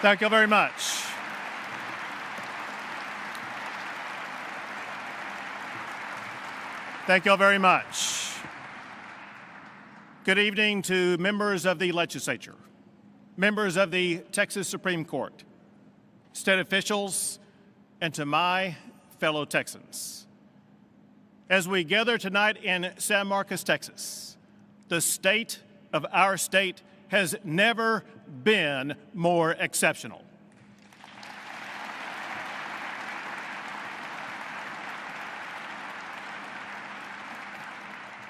Thank you very much. Thank you very much. Good evening to members of the legislature, members of the Texas Supreme Court, state officials, and to my fellow Texans. As we gather tonight in San Marcos, Texas, the state of our state has never been more exceptional.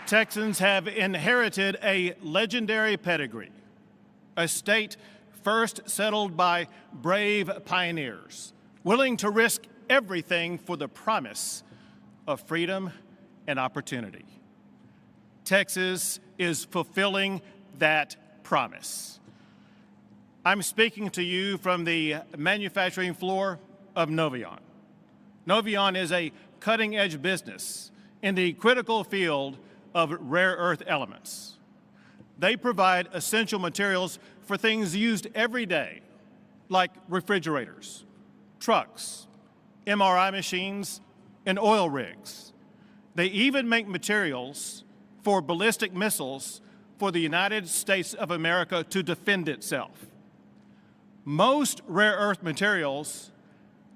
Texans have inherited a legendary pedigree, a state first settled by brave pioneers, willing to risk everything for the promise of freedom and opportunity. Texas is fulfilling that promise. I'm speaking to you from the manufacturing floor of Novion. Novion is a cutting-edge business in the critical field of rare earth elements. They provide essential materials for things used every day, like refrigerators, trucks, MRI machines, and oil rigs. They even make materials for ballistic missiles for the United States of America to defend itself. Most rare earth materials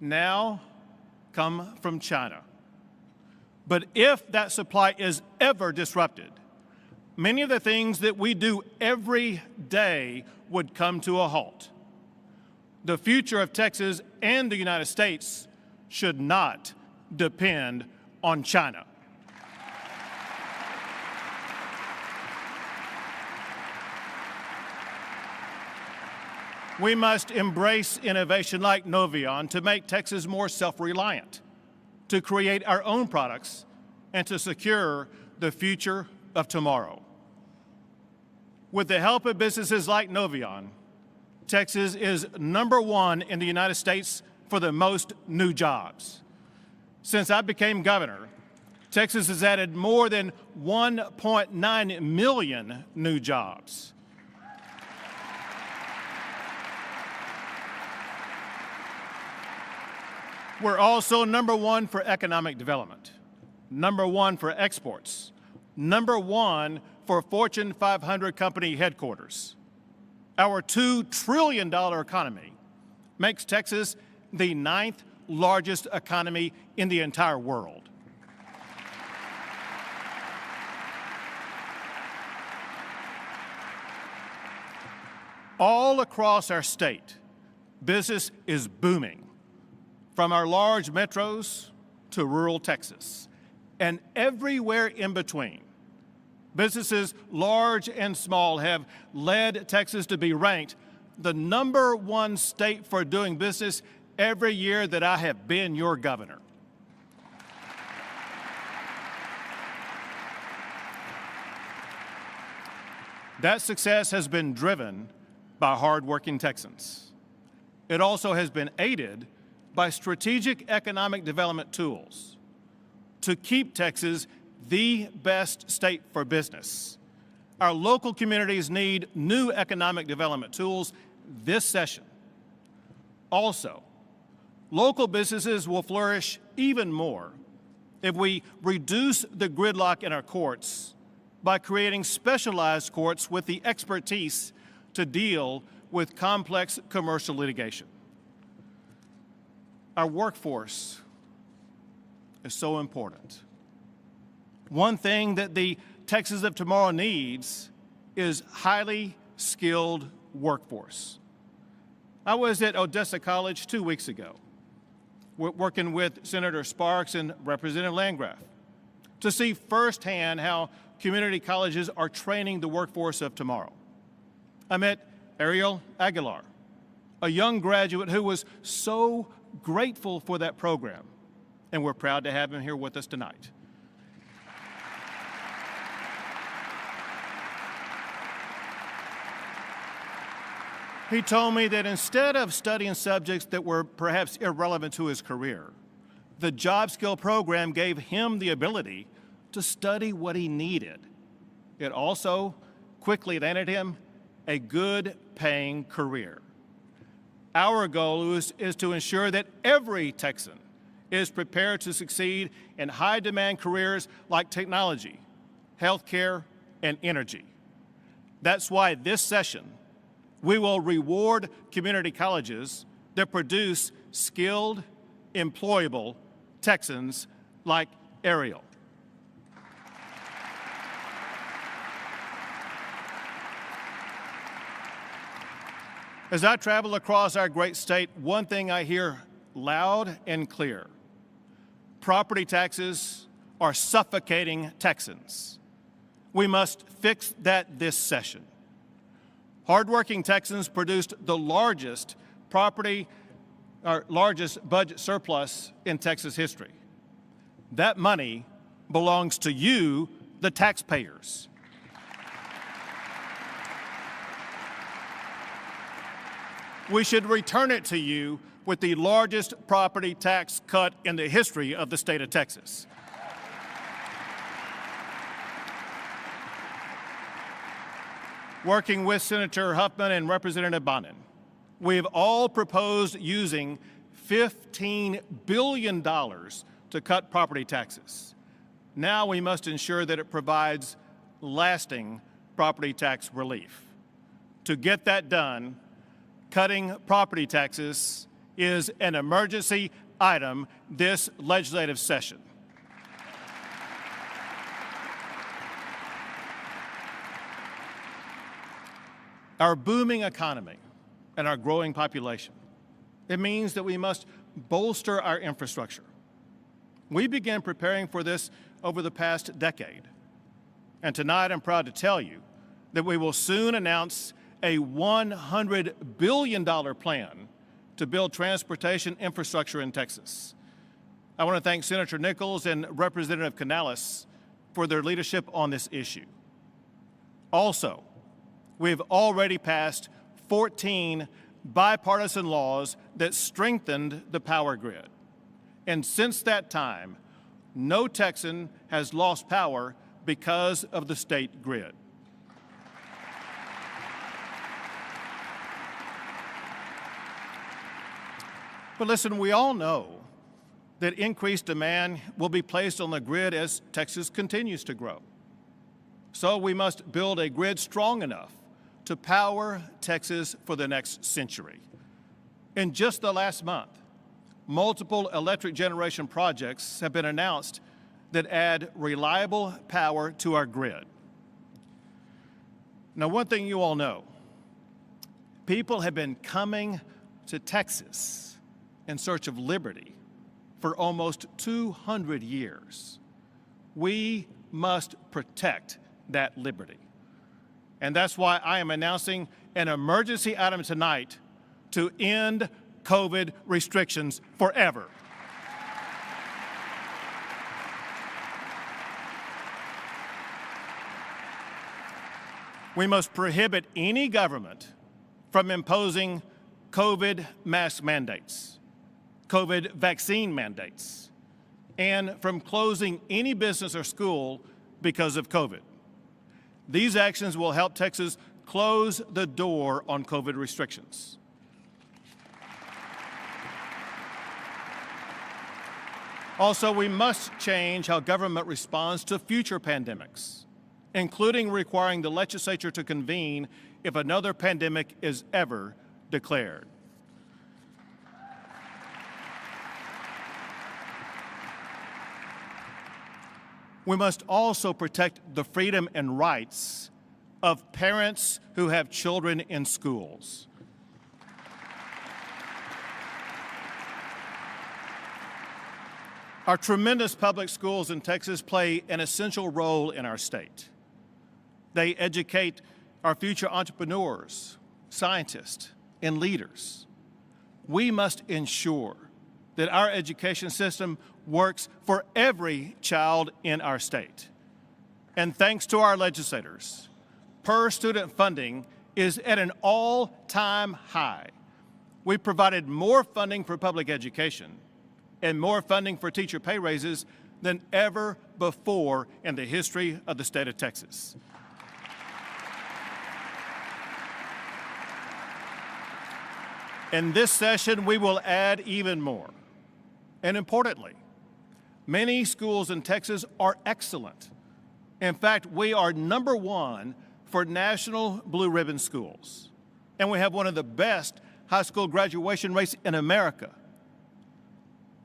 now come from China. But if that supply is ever disrupted, many of the things that we do every day would come to a halt. The future of Texas and the United States should not depend on China. We must embrace innovation like Novion to make Texas more self-reliant, to create our own products, and to secure the future of tomorrow. With the help of businesses like Novion, Texas is #1 in the United States for the most new jobs. Since I became governor, Texas has added more than 1.9 million new jobs. We're also #1 for economic development, #1 for exports, #1 for Fortune 500 company headquarters. Our $2 trillion economy makes Texas the 9th largest economy in the entire world. All across our state, business is booming, from our large metros to rural Texas, and everywhere in between. Businesses large and small have led Texas to be ranked the #1 state for doing business every year that I have been your governor. That success has been driven by hardworking Texans. It also has been aided by strategic economic development tools to keep Texas the best state for business. Our local communities need new economic development tools this session. Also, local businesses will flourish even more if we reduce the gridlock in our courts by creating specialized courts with the expertise to deal with complex commercial litigation. Our workforce is so important. One thing that the Texas of tomorrow needs is highly skilled workforce. I was at Odessa College 2 weeks ago, working with Senator Sparks and Representative Landgraf to see firsthand how community colleges are training the workforce of tomorrow. I met Ariel Aguilar, a young graduate who was so grateful for that program, and we're proud to have him here with us tonight. He told me that instead of studying subjects that were perhaps irrelevant to his career, the job skill program gave him the ability to study what he needed. It also quickly landed him a good-paying career. Our goal is to ensure that every Texan is prepared to succeed in high-demand careers like technology, healthcare, and energy. That's why this session, we will reward community colleges that produce skilled, employable Texans like Ariel. As I travel across our great state, one thing I hear loud and clear: property taxes are suffocating Texans. We must fix that this session. Hardworking Texans produced the largest budget surplus in Texas history. That money belongs to you, the taxpayers. We should return it to you with the largest property tax cut in the history of the state of Texas. Working with Senator Huffman and Representative Bonin, we've all proposed using $15 billion to cut property taxes. Now we must ensure that it provides lasting property tax relief. To get that done, cutting property taxes is an emergency item this legislative session. Our booming economy and our growing population, it means that we must bolster our infrastructure. We began preparing for this over the past decade. And tonight I'm proud to tell you that we will soon announce a $100 billion plan to build transportation infrastructure in Texas. I want to thank Senator Nichols and Representative Canales for their leadership on this issue. Also, we've already passed 14 bipartisan laws that strengthened the power grid. And since that time, no Texan has lost power because of the state grid. But listen, we all know that increased demand will be placed on the grid as Texas continues to grow. So we must build a grid strong enough to power Texas for the next century. In just the last month, multiple electric generation projects have been announced that add reliable power to our grid. Now, one thing you all know, people have been coming to Texas in search of liberty for almost 200 years. We must protect that liberty. And that's why I am announcing an emergency item tonight to end COVID restrictions forever. We must prohibit any government from imposing COVID mask mandates, COVID vaccine mandates, and from closing any business or school because of COVID. These actions will help Texas close the door on COVID restrictions. Also, we must change how government responds to future pandemics, including requiring the legislature to convene if another pandemic is ever declared. We must also protect the freedom and rights of parents who have children in schools. Our tremendous public schools in Texas play an essential role in our state. They educate our future entrepreneurs, scientists, and leaders. We must ensure that our education system works for every child in our state. And thanks to our legislators, per-student funding is at an all-time high. We provided more funding for public education and more funding for teacher pay raises than ever before in the history of the state of Texas. In this session, we will add even more. And importantly, many schools in Texas are excellent. In fact, we are #1 for national blue ribbon schools. And we have one of the best high school graduation rates in America.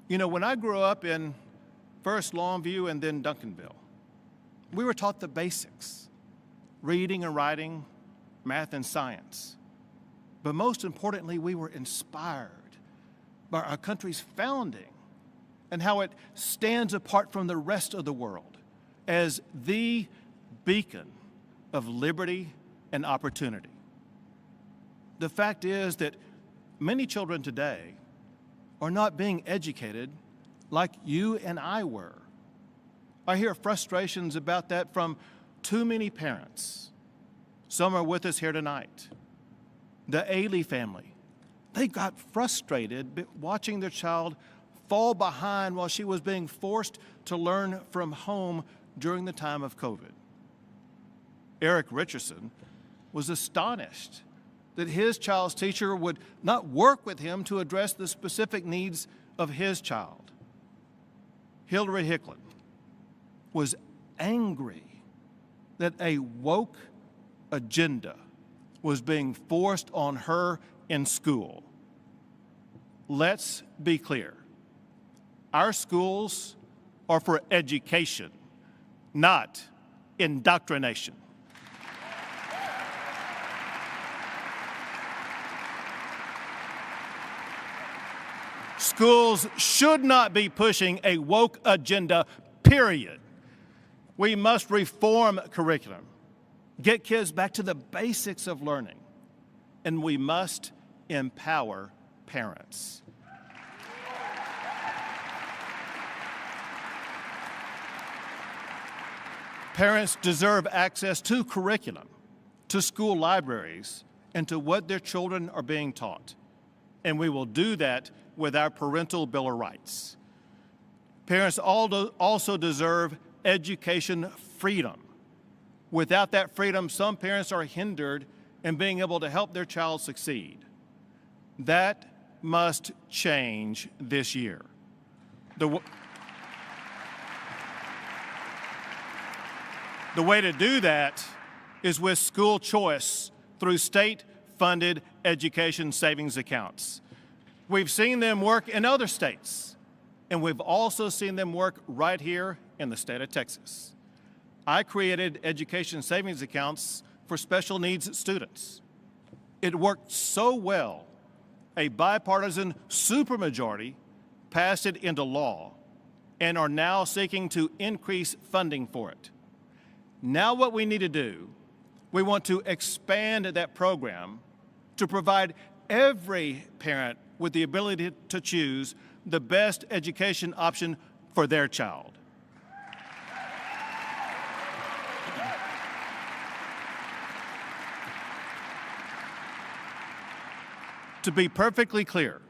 You know, when I grew up in first Longview and then Duncanville, we were taught the basics: reading and writing, math and science. But most importantly, we were inspired by our country's founding and how it stands apart from the rest of the world as the beacon of liberty and opportunity. The fact is that many children today are not being educated like you and I were. I hear frustrations about that from too many parents. Some are with us here tonight. The Ailey family, they got frustrated watching their child fall behind while she was being forced to learn from home during the time of COVID. Eric Richardson was astonished that his child's teacher would not work with him to address the specific needs of his child. Hillary Hicklin was angry that a woke agenda was being forced on her in school. Let's be clear. Our schools are for education, not indoctrination. Schools should not be pushing a woke agenda, period. We must reform curriculum, get kids back to the basics of learning, and we must empower parents. Parents deserve access to curriculum, to school libraries, and to what their children are being taught. And we will do that with our Parental Bill of Rights. Parents also deserve education freedom. Without that freedom, some parents are hindered in being able to help their child succeed. That must change this year. The way to do that is with school choice through state-funded education savings accounts. We've seen them work in other states, and we've also seen them work right here in the state of Texas. I created education savings accounts for special needs students. It worked so well, a bipartisan supermajority passed it into law and are now seeking to increase funding for it. Now what we need to do, we want to expand that program to provide every parent with the ability to choose the best education option for their child. To be perfectly clear,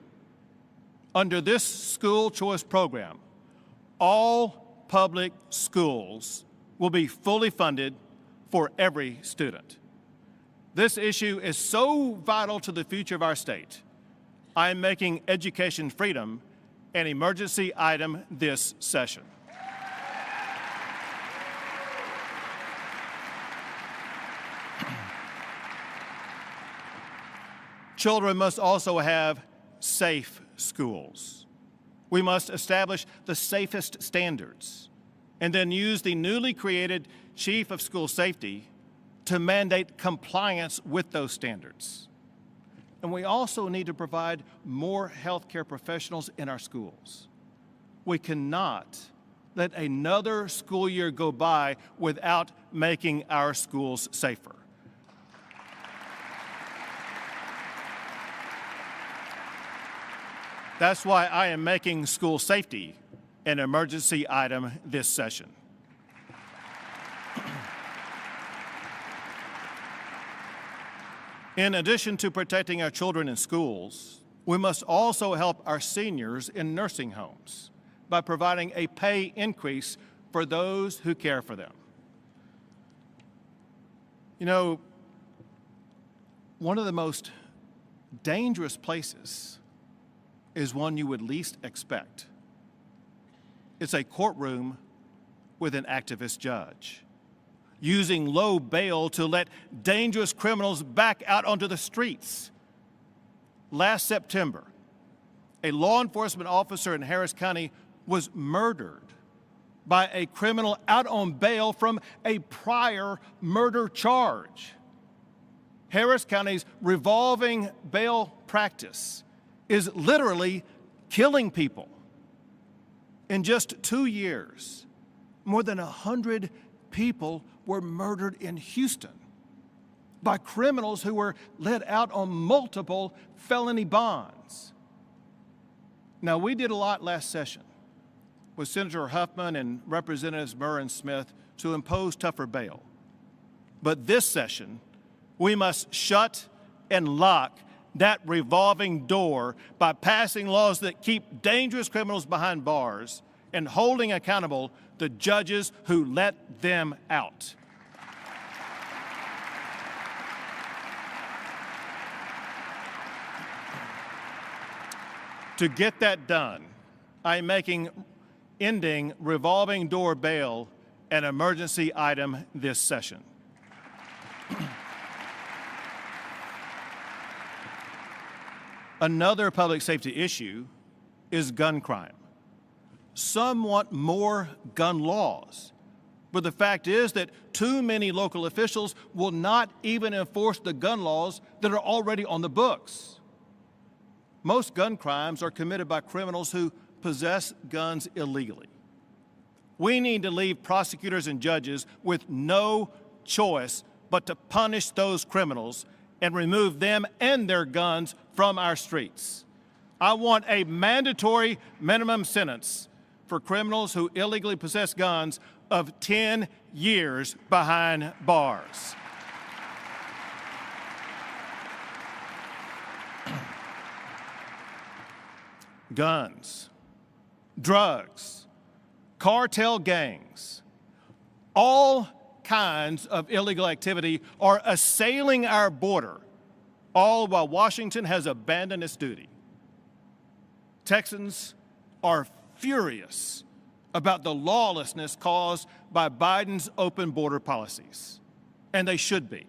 under this school choice program, all public schools will be fully funded for every student. This issue is so vital to the future of our state. I am making education freedom an emergency item this session. Children must also have safe schools. We must establish the safest standards and then use the newly created Chief of School Safety to mandate compliance with those standards. And we also need to provide more healthcare professionals in our schools. We cannot let another school year go by without making our schools safer. That's why I am making school safety an emergency item this session. In addition to protecting our children in schools, we must also help our seniors in nursing homes by providing a pay increase for those who care for them. You know, one of the most dangerous places is one you would least expect. It's a courtroom with an activist judge, using low bail to let dangerous criminals back out onto the streets. Last September, a law enforcement officer in Harris County was murdered by a criminal out on bail from a prior murder charge. Harris County's revolving bail practice is literally killing people. In just 2 years, more than 100 people were murdered in Houston by criminals who were let out on multiple felony bonds. Now, we did a lot last session with Senator Huffman and Representatives Murr and Smith to impose tougher bail. But this session, we must shut and lock that revolving door by passing laws that keep dangerous criminals behind bars and holding accountable the judges who let them out. To get that done, I'm making ending revolving door bail an emergency item this session. Another public safety issue is gun crime. Some want more gun laws, but the fact is that too many local officials will not even enforce the gun laws that are already on the books. Most gun crimes are committed by criminals who possess guns illegally. We need to leave prosecutors and judges with no choice but to punish those criminals and remove them and their guns from our streets. I want a mandatory minimum sentence for criminals who illegally possess guns of 10 years behind bars. Guns, drugs, cartel gangs, all kinds of illegal activity are assailing our border, all while Washington has abandoned its duty. Texans are furious about the lawlessness caused by Biden's open border policies, and they should be.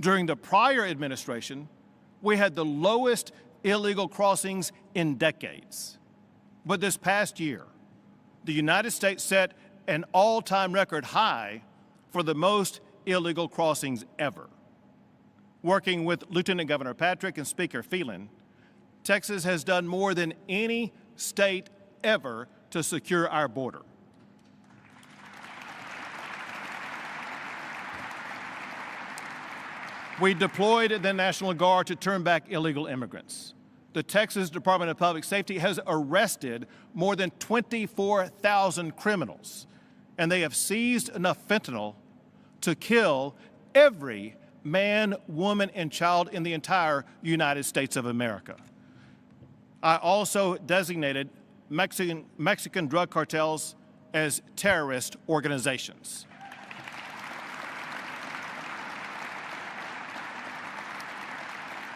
During the prior administration, we had the lowest illegal crossings in decades. But this past year, the United States set an all-time record high for the most illegal crossings ever. Working with Lieutenant Governor Patrick and Speaker Phelan, Texas has done more than any state ever to secure our border. We deployed the National Guard to turn back illegal immigrants. The Texas Department of Public Safety has arrested more than 24,000 criminals, and they have seized enough fentanyl to kill every man, woman, and child in the entire United States of America. I also designated Mexican drug cartels as terrorist organizations.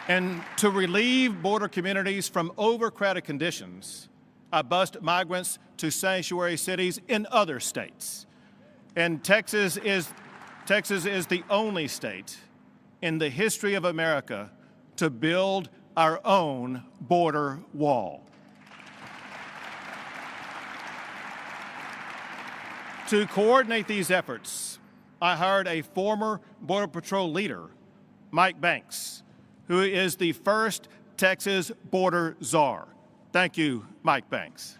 And to relieve border communities from overcrowded conditions, I bused migrants to sanctuary cities in other states. And Texas is the only state in the history of America to build our own border wall. To coordinate these efforts, I hired a former Border Patrol leader, Mike Banks, who is the first Texas border czar. Thank you, Mike Banks.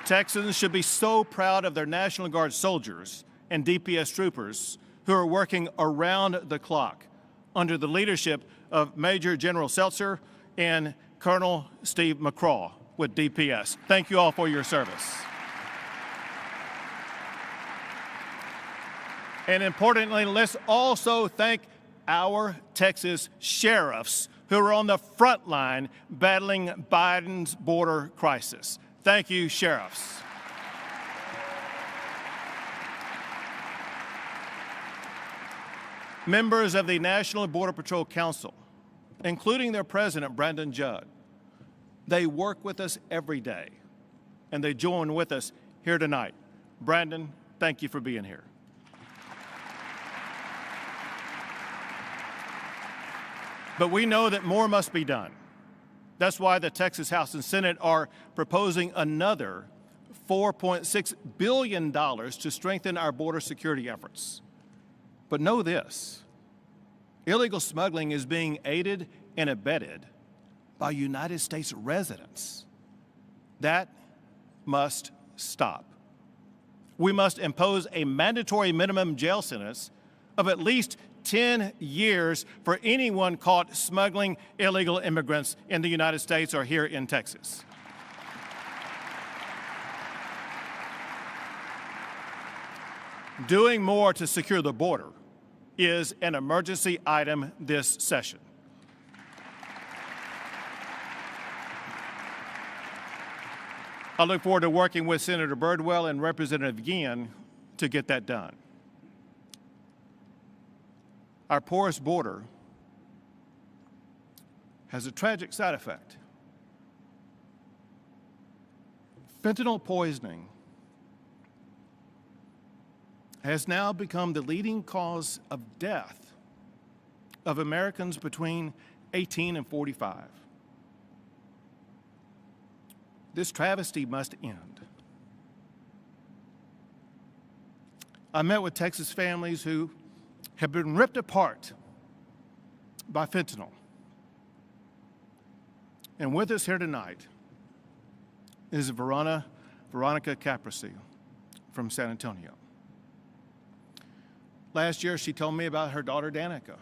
Texans should be so proud of their National Guard soldiers and DPS troopers who are working around the clock under the leadership of Major General Seltzer and Colonel Steve McCraw with DPS. Thank you all for your service. And importantly, let's also thank our Texas sheriffs who are on the front line battling Biden's border crisis. Thank you, sheriffs. members of the National Border Patrol Council, including their president, Brandon Judd. They work with us every day, and they join with us here tonight. Brandon, thank you for being here. But we know that more must be done. That's why the Texas House and Senate are proposing another $4.6 billion to strengthen our border security efforts. But know this, illegal smuggling is being aided and abetted by United States residents. That must stop. We must impose a mandatory minimum jail sentence of at least 10 years for anyone caught smuggling illegal immigrants in the United States or here in Texas. Doing more to secure the border is an emergency item this session. I look forward to working with Senator Birdwell and Representative Guillen to get that done. Our porous border has a tragic side effect. Fentanyl poisoning has now become the leading cause of death of Americans between 18 and 45. This travesty must end. I met with Texas families who have been ripped apart by fentanyl. And with us here tonight is Veronica Caprisi from San Antonio. Last year, she told me about her daughter, Danica,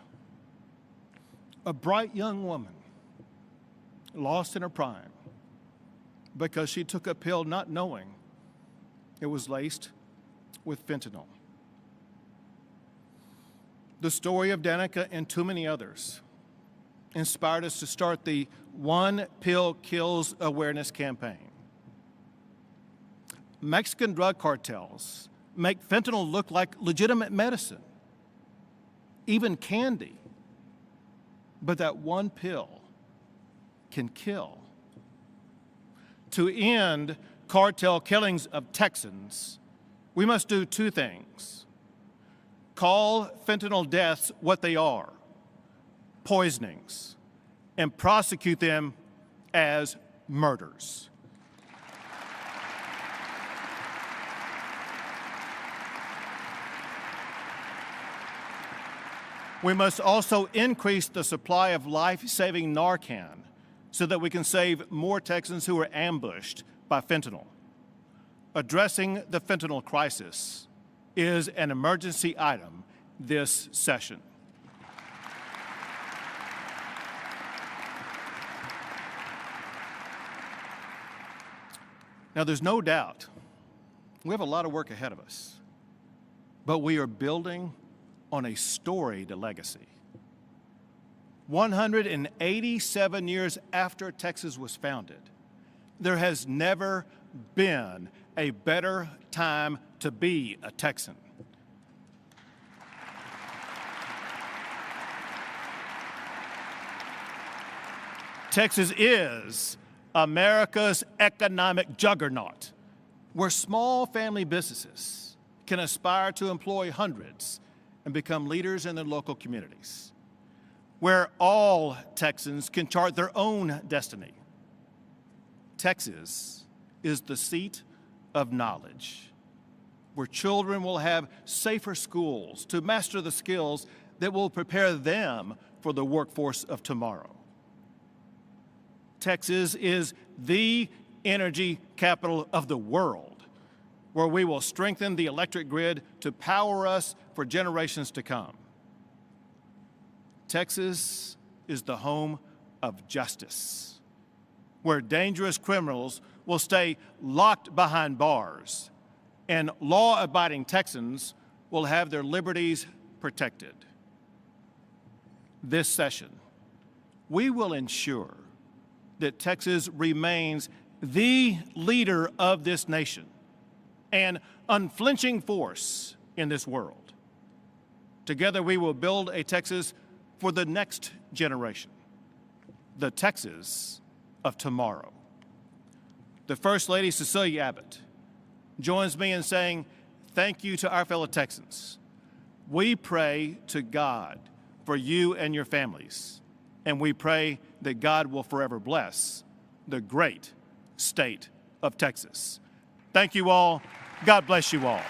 a bright young woman lost in her prime because she took a pill not knowing it was laced with fentanyl. The story of Danica and too many others inspired us to start the One Pill Kills Awareness campaign. Mexican drug cartels make fentanyl look like legitimate medicine, even candy. But that one pill can kill. To end cartel killings of Texans, we must do two things. Call fentanyl deaths what they are, poisonings, and prosecute them as murders. We must also increase the supply of life-saving Narcan so that we can save more Texans who are ambushed by fentanyl. Addressing the fentanyl crisis is an emergency item this session. Now, there's no doubt we have a lot of work ahead of us, but we are building on a storied legacy. 187 years after Texas was founded, there has never been a better time to be a Texan. Texas is America's economic juggernaut, where small family businesses can aspire to employ hundreds and become leaders in their local communities, where all Texans can chart their own destiny. Texas is the seat of knowledge, where children will have safer schools to master the skills that will prepare them for the workforce of tomorrow. Texas is the energy capital of the world, where we will strengthen the electric grid to power us for generations to come. Texas is the home of justice, where dangerous criminals will stay locked behind bars and law-abiding Texans will have their liberties protected. This session, we will ensure that Texas remains the leader of this nation, an unflinching force in this world. Together we will build a Texas for the next generation, the Texas of tomorrow. The First Lady, Cecilia Abbott, joins me in saying thank you to our fellow Texans. We pray to God for you and your families, and we pray that God will forever bless the great state of Texas. Thank you all. God bless you all.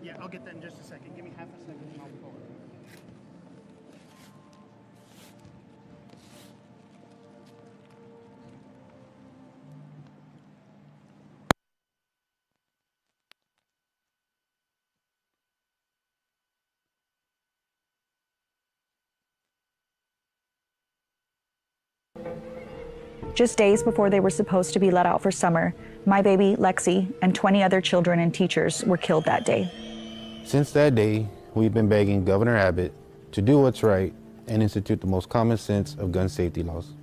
Yeah, I'll get that in just a second. Give me half a second and I'll pull it. Just days before they were supposed to be let out for summer, my baby, Lexi, and 20 other children and teachers were killed that day. Since that day, we've been begging Governor Abbott to do what's right and institute the most common sense of gun safety laws.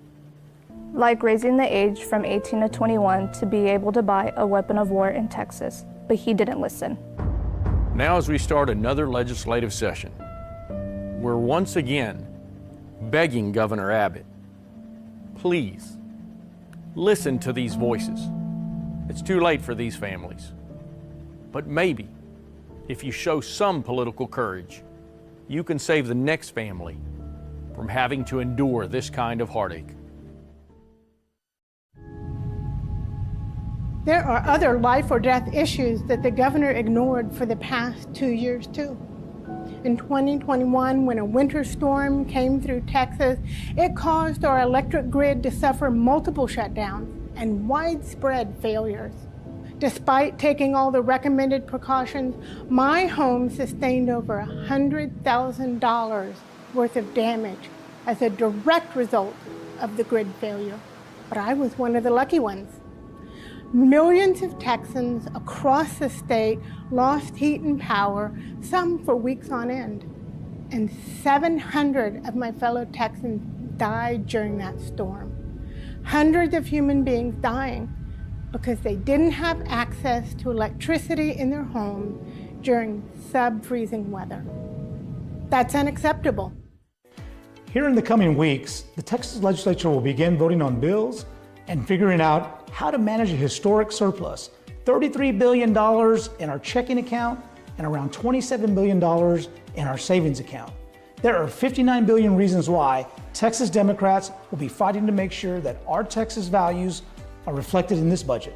Like raising the age from 18 to 21 to be able to buy a weapon of war in Texas, but he didn't listen. Now as we start another legislative session, we're once again begging Governor Abbott, please, listen to these voices. It's too late for these families. But maybe, if you show some political courage, you can save the next family from having to endure this kind of heartache. There are other life or death issues that the governor ignored for the past 2 years, too. In 2021, when a winter storm came through Texas, it caused our electric grid to suffer multiple shutdowns and widespread failures. Despite taking all the recommended precautions, my home sustained over $100,000 worth of damage as a direct result of the grid failure. But I was one of the lucky ones. Millions of Texans across the state lost heat and power, some for weeks on end. And 700 of my fellow Texans died during that storm. Hundreds of human beings dying because they didn't have access to electricity in their homes during sub-freezing weather. That's unacceptable. Here in the coming weeks, the Texas legislature will begin voting on bills and figuring out how to manage a historic surplus, $33 billion in our checking account and around $27 billion in our savings account. There are 59 billion reasons why Texas Democrats will be fighting to make sure that our Texas values are reflected in this budget.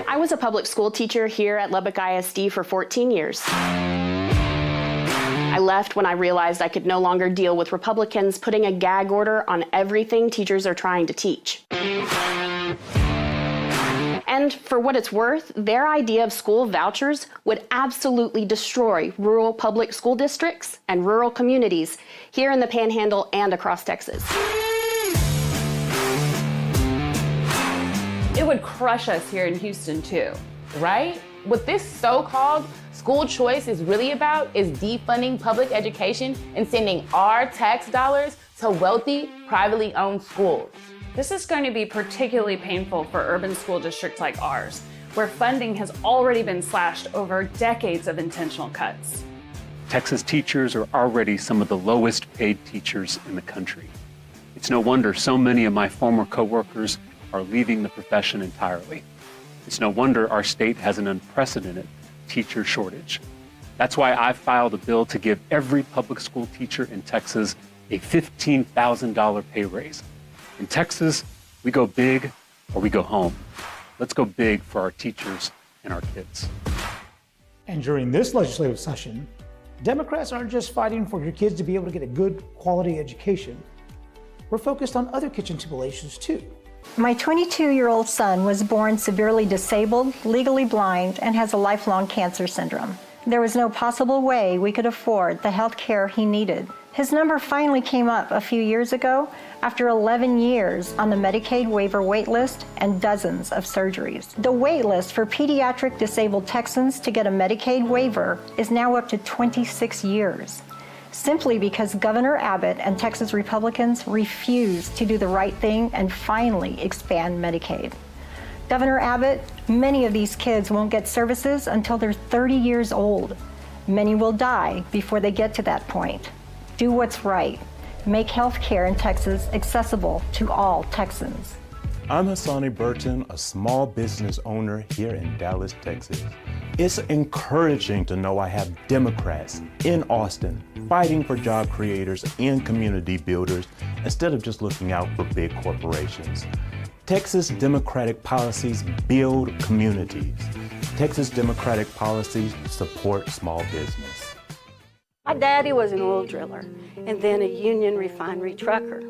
I was a public school teacher here at Lubbock ISD for 14 years. I left when I realized I could no longer deal with Republicans putting a gag order on everything teachers are trying to teach. And for what it's worth, their idea of school vouchers would absolutely destroy rural public school districts and rural communities here in the Panhandle and across Texas. It would crush us here in Houston too, right? What this so-called school choice is really about is defunding public education and sending our tax dollars to wealthy, privately owned schools. This is going to be particularly painful for urban school districts like ours, where funding has already been slashed over decades of intentional cuts. Texas teachers are already some of the lowest paid teachers in the country. It's no wonder so many of my former coworkers are leaving the profession entirely. It's no wonder our state has an unprecedented teacher shortage. That's why I filed a bill to give every public school teacher in Texas a $15,000 pay raise. In Texas, we go big or we go home. Let's go big for our teachers and our kids. And during this legislative session, Democrats aren't just fighting for your kids to be able to get a good quality education. We're focused on other kitchen table issues too. My 22-year-old son was born severely disabled, legally blind, and has a lifelong cancer syndrome. There was no possible way we could afford the health care he needed. His number finally came up a few years ago after 11 years on the Medicaid waiver wait list and dozens of surgeries. The wait list for pediatric disabled Texans to get a Medicaid waiver is now up to 26 years, simply because Governor Abbott and Texas Republicans refused to do the right thing and finally expand Medicaid. Governor Abbott, many of these kids won't get services until they're 30 years old. Many will die before they get to that point. Do what's right. Make health care in Texas accessible to all Texans. I'm Hassani Burton, a small business owner here in Dallas, Texas. It's encouraging to know I have Democrats in Austin fighting for job creators and community builders instead of just looking out for big corporations. Texas Democratic policies build communities. Texas Democratic policies support small business. My daddy was an oil driller and then a union refinery trucker.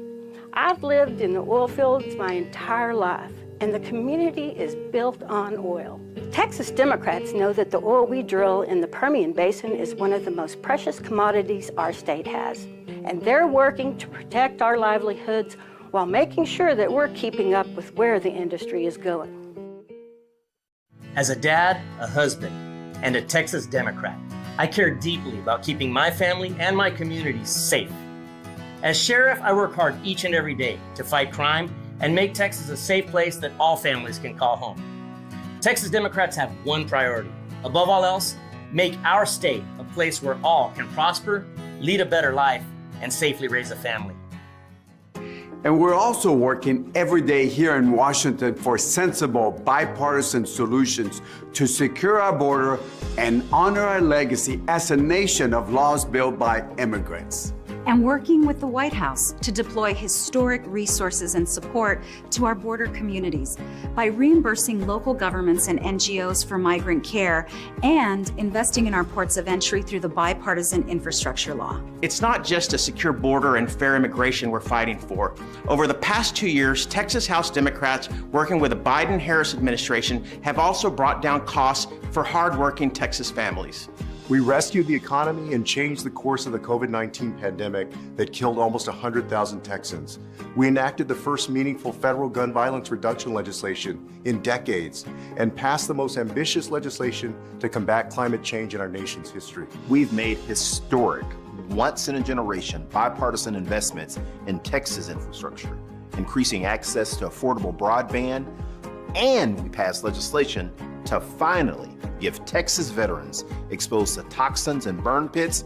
I've lived in the oil fields my entire life, and the community is built on oil. Texas Democrats know that the oil we drill in the Permian Basin is one of the most precious commodities our state has, and they're working to protect our livelihoods while making sure that we're keeping up with where the industry is going. As a dad, a husband, and a Texas Democrat, I care deeply about keeping my family and my community safe. As sheriff, I work hard each and every day to fight crime and make Texas a safe place that all families can call home. Texas Democrats have one priority. Above all else, make our state a place where all can prosper, lead a better life, and safely raise a family. And we're also working every day here in Washington for sensible, bipartisan solutions to secure our border and honor our legacy as a nation of laws built by immigrants. And working with the White House to deploy historic resources and support to our border communities by reimbursing local governments and NGOs for migrant care and investing in our ports of entry through the bipartisan infrastructure law. It's not just a secure border and fair immigration we're fighting for. Over the past 2 years, Texas House Democrats working with the Biden-Harris administration have also brought down costs for hardworking Texas families. We rescued the economy and changed the course of the COVID-19 pandemic that killed almost 100,000 Texans. We enacted the first meaningful federal gun violence reduction legislation in decades and passed the most ambitious legislation to combat climate change in our nation's history. We've made historic, once-in-a-generation bipartisan investments in Texas infrastructure, increasing access to affordable broadband, and we passed legislation to finally give Texas veterans exposed to toxins and burn pits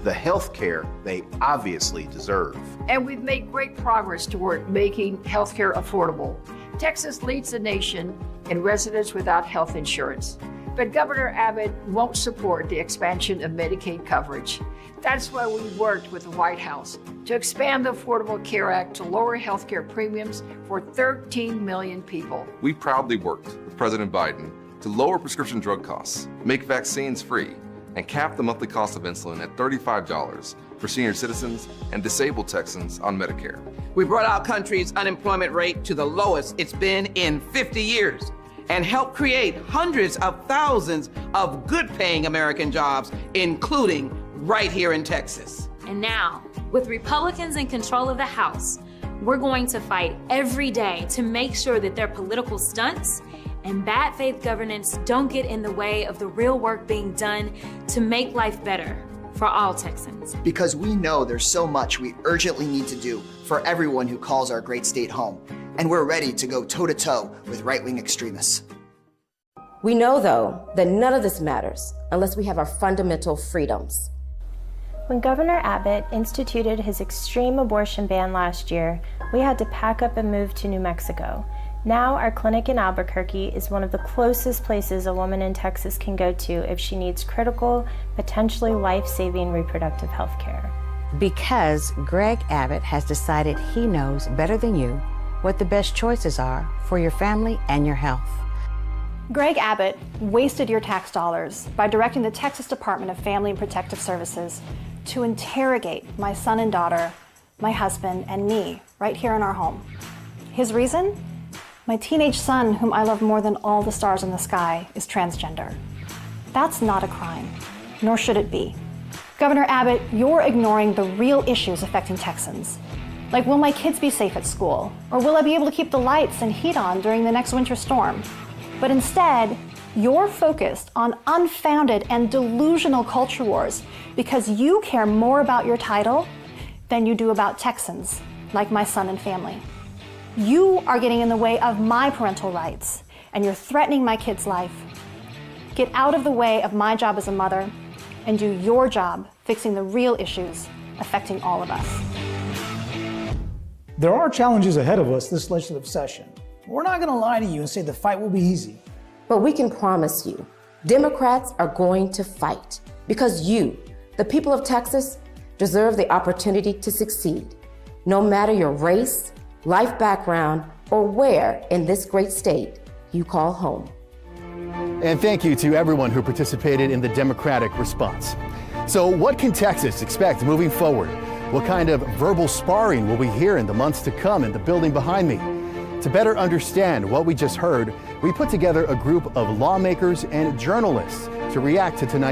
the health care they obviously deserve. And we've made great progress toward making health care affordable. Texas leads the nation in residents without health insurance. But Governor Abbott won't support the expansion of Medicaid coverage. That's why we worked with the White House to expand the Affordable Care Act to lower health care premiums for 13 million people. We proudly worked with President Biden to lower prescription drug costs, make vaccines free, and cap the monthly cost of insulin at $35 for senior citizens and disabled Texans on Medicare. We brought our country's unemployment rate to the lowest it's been in 50 years and helped create hundreds of thousands of good-paying American jobs, including right here in Texas. And now, with Republicans in control of the House, we're going to fight every day to make sure that their political stunts and bad faith governance don't get in the way of the real work being done to make life better for all Texans. Because we know there's so much we urgently need to do for everyone who calls our great state home, and we're ready to go toe-to-toe with right-wing extremists. We know, though, that none of this matters unless we have our fundamental freedoms. When Governor Abbott instituted his extreme abortion ban last year, we had to pack up and move to New Mexico. Now our clinic in Albuquerque is one of the closest places a woman in Texas can go to if she needs critical, potentially life-saving reproductive health care. Because Greg Abbott has decided he knows better than you what the best choices are for your family and your health. Greg Abbott wasted your tax dollars by directing the Texas Department of Family and Protective Services to interrogate my son and daughter, my husband, and me right here in our home. His reason? My teenage son, whom I love more than all the stars in the sky, is transgender. That's not a crime, nor should it be. Governor Abbott, you're ignoring the real issues affecting Texans. Like, will my kids be safe at school? Or will I be able to keep the lights and heat on during the next winter storm? But instead, you're focused on unfounded and delusional culture wars because you care more about your title than you do about Texans, like my son and family. You are getting in the way of my parental rights, and you're threatening my kid's life. Get out of the way of my job as a mother and do your job fixing the real issues affecting all of us. There are challenges ahead of us this legislative session. We're not going to lie to you and say the fight will be easy. But we can promise you, Democrats are going to fight because you, the people of Texas, deserve the opportunity to succeed, no matter your race, life background, or where in this great state you call home. And thank you to everyone who participated in the Democratic response. So what can Texas expect moving forward? What kind of verbal sparring will we hear in the months to come in the building behind me? To better understand what we just heard, we put together a group of lawmakers and journalists to react to tonight's